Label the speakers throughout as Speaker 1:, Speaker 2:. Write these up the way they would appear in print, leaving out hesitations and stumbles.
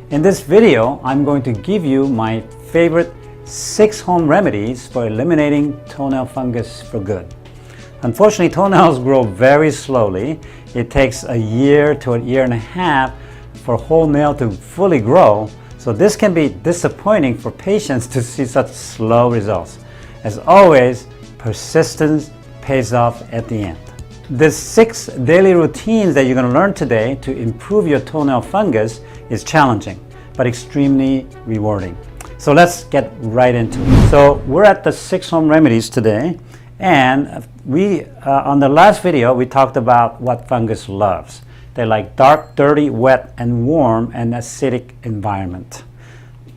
Speaker 1: In this video, I'm going to give you my favorite 6 home remedies for eliminating toenail fungus for good. Unfortunately, toenails grow very slowly. It takes a year to a year and a half for a whole nail to fully grow. So this can be disappointing for patients to see such slow results. As always, persistence pays off at the end. The 6 daily routines that you're going to learn today to improve your toenail fungus is challenging, but extremely rewarding. So let's get right into it. So we're at the 6 home remedies today, and we on the last video we talked about what fungus loves. They like dark, dirty, wet, and warm and acidic environment.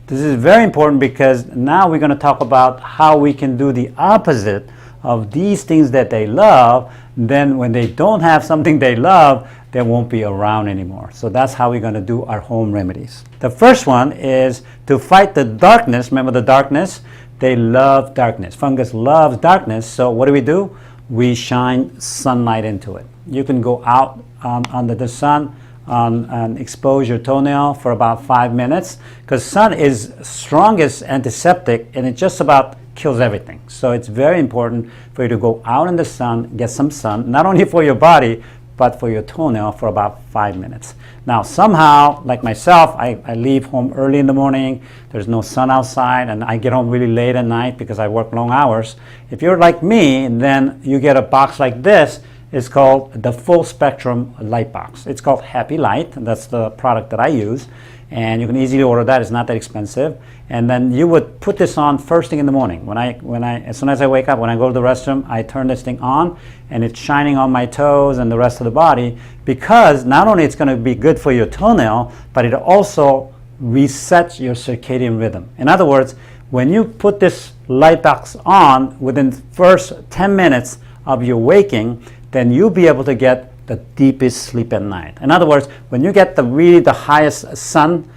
Speaker 1: This is very important because now we're going to talk about how we can do the opposite of these things that they love. Then when they don't have something they love, they won't be around anymore. So that's how we're going to do our home remedies. The first one is to fight the darkness. Remember the darkness? They love darkness. Fungus loves darkness. So what do? We shine sunlight into it. You can go out under the sun and expose your toenail for about 5 minutes, because sun is strongest antiseptic and it just about kills everything. So it's very important for you to go out in the sun, get some sun, not only for your body but for your toenail for about 5 minutes. Now somehow, like myself, I leave home early in the morning, there's no sun outside, and I get home really late at night because I work long hours. If you're like me, then you get a box like this. It's called the full spectrum light box. It's called Happy Light. That's the product that I use, and you can easily order that. It's not that expensive. And then you would put this on first thing in the morning. As soon as I wake up, when I go to the restroom, I turn this thing on, and it's shining on my toes and the rest of the body, because not only it's going to be good for your toenail, but it also resets your circadian rhythm. In other words, when you put this light box on within the first 10 minutes of your waking, then you'll be able to get the deepest sleep at night. In other words, when you get the highest sun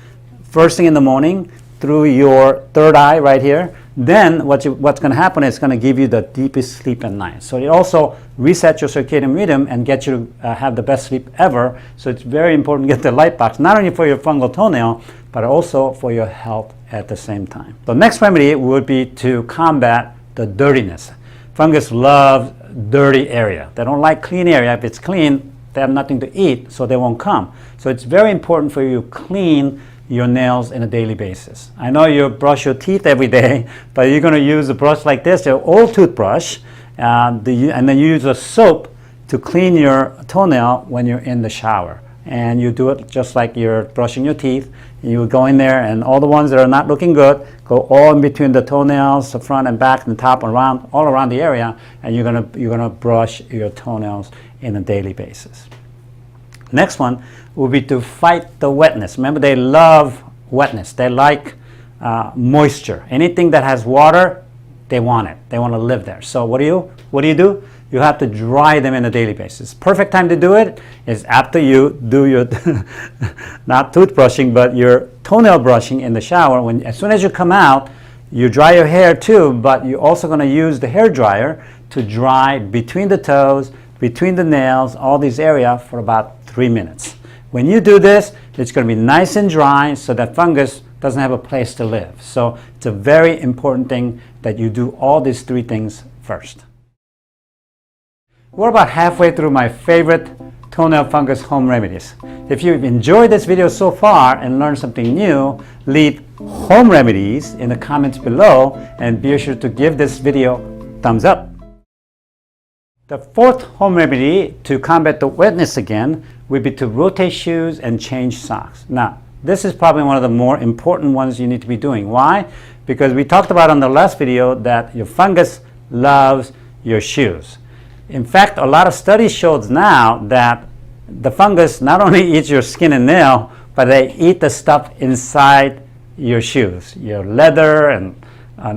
Speaker 1: first thing in the morning through your third eye right here, then what's going to happen is it's going to give you the deepest sleep at night. So it also resets your circadian rhythm and gets you to have the best sleep ever. So it's very important to get the light box, not only for your fungal toenail, but also for your health at the same time. The next remedy would be to combat the dirtiness. Fungus loves dirty area. They don't like clean area. If it's clean, they have nothing to eat, so they won't come. So it's very important for you to clean your nails on a daily basis. I know you brush your teeth every day, but you're going to use a brush like this, your old toothbrush, and then you use a soap to clean your toenail when you're in the shower. And you do it just like you're brushing your teeth. You go in there, and all the ones that are not looking good go all in between the toenails, the front and back and the top, and around, all around the area, and you're gonna brush your toenails on a daily basis. Next one will be to fight the wetness. Remember, they love wetness. They like moisture. Anything that has water, they want it. They want to live there. So what do you do? You have to dry them on a daily basis. Perfect time to do it is after you do your not toothbrushing, but your toenail brushing in the shower. As soon as you come out, you dry your hair too, but you're also going to use the hair dryer to dry between the toes, between the nails, all these areas for about 3 minutes. When you do this, it's going to be nice and dry so that fungus doesn't have a place to live. So it's a very important thing that you do all these 3 things first. We're about halfway through my favorite toenail fungus home remedies. If you've enjoyed this video so far and learned something new, leave home remedies in the comments below, and be sure to give this video a thumbs up. The 4th home remedy to combat the wetness again would be to rotate shoes and change socks. Now, this is probably one of the more important ones you need to be doing. Why? Because we talked about on the last video that your fungus loves your shoes. In fact, a lot of studies shows now that the fungus not only eats your skin and nail, but they eat the stuff inside your shoes, your leather and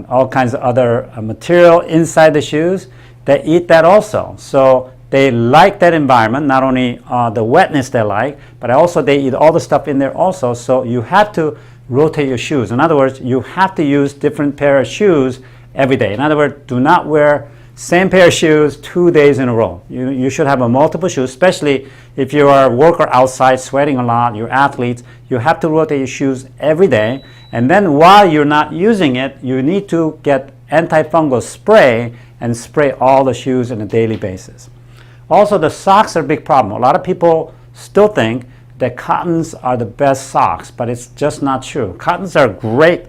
Speaker 1: all kinds of other material inside the shoes. They eat that also. So they like that environment, not only the wetness they like, but also they eat all the stuff in there also. So you have to rotate your shoes. In other words, you have to use different pair of shoes every day. In other words, do not wear same pair of shoes 2 days in a row. You should have a multiple shoes, especially if you are a worker outside sweating a lot, you're athletes, you have to rotate your shoes every day. And then while you're not using it, you need to get antifungal spray and spray all the shoes on a daily basis. Also, the socks are a big problem. A lot of people still think that cottons are the best socks, but it's just not true. Cottons are great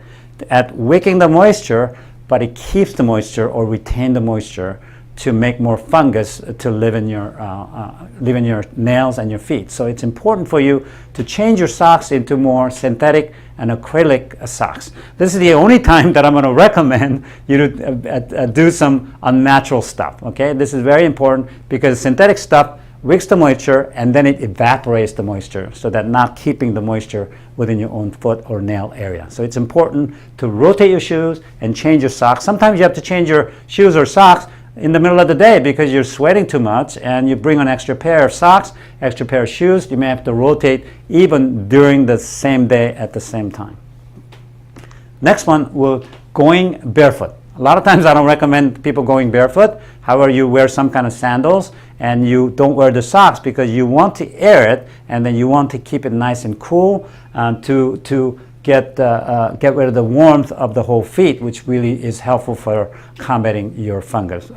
Speaker 1: at wicking the moisture, but it keeps the moisture or retain the moisture to make more fungus to live in your nails and your feet. So it's important for you to change your socks into more synthetic and acrylic socks. This is the only time that I'm going to recommend you to do some unnatural stuff. Okay, this is very important because synthetic stuff wicks the moisture and then it evaporates the moisture, so that not keeping the moisture within your own foot or nail area. So it's important to rotate your shoes and change your socks. Sometimes you have to change your shoes or socks in the middle of the day because you're sweating too much and you bring an extra pair of socks, extra pair of shoes. You may have to rotate even during the same day at the same time. Next one, we're going barefoot. A lot of times I don't recommend people going barefoot. However, you wear some kind of sandals and you don't wear the socks because you want to air it and then you want to keep it nice and cool to get rid of the warmth of the whole feet, which really is helpful for combating your fungus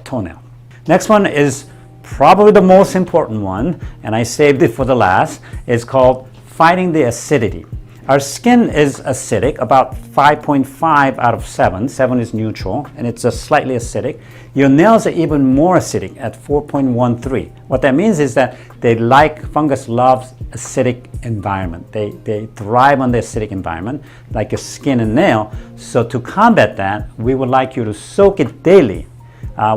Speaker 1: toenail. Next one is probably the most important one, and I saved it for the last. It's called fighting the acidity. Our skin is acidic, about 5.5 out of 7. 7 is neutral, and it's just slightly acidic. Your nails are even more acidic at 4.13. What that means is that fungus loves acidic environment. They thrive on the acidic environment, like your skin and nail. So to combat that, we would like you to soak it daily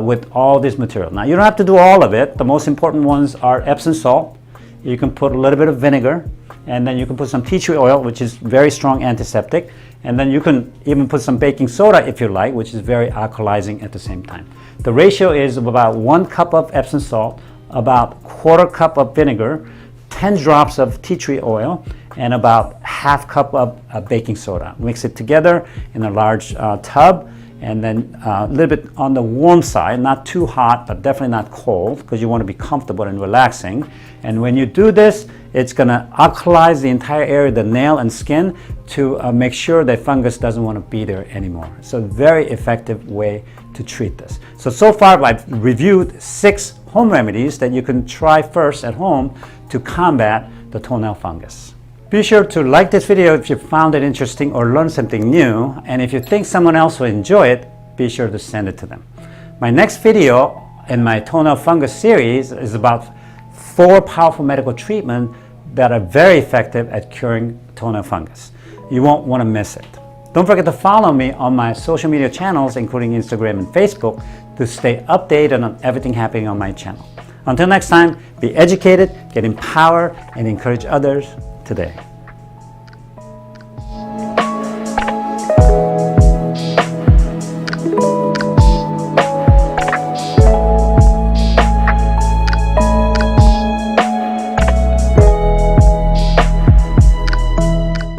Speaker 1: with all this material. Now, you don't have to do all of it. The most important ones are Epsom salt. You can put a little bit of vinegar, and then you can put some tea tree oil, which is very strong antiseptic, and then you can even put some baking soda if you like, which is very alkalizing at the same time. The ratio is of about 1 cup of Epsom salt, about 1/4 cup of vinegar, 10 drops of tea tree oil, and about 1/2 cup of baking soda. Mix it together in a large tub, and then a little bit on the warm side, not too hot, but definitely not cold, because you want to be comfortable and relaxing. And when you do this, it's going to alkalize the entire area, the nail and skin, to make sure that fungus doesn't want to be there anymore. So very effective way to treat this. So far I've reviewed 6 home remedies that you can try first at home to combat the toenail fungus. Be sure to like this video if you found it interesting or learned something new, and if you think someone else will enjoy it, be sure to send it to them. My next video in my toenail fungus series is about 4 powerful medical treatments that are very effective at curing toenail fungus. You won't want to miss it. Don't forget to follow me on my social media channels, including Instagram and Facebook, to stay updated on everything happening on my channel. Until next time, be educated, get empowered, and encourage others today.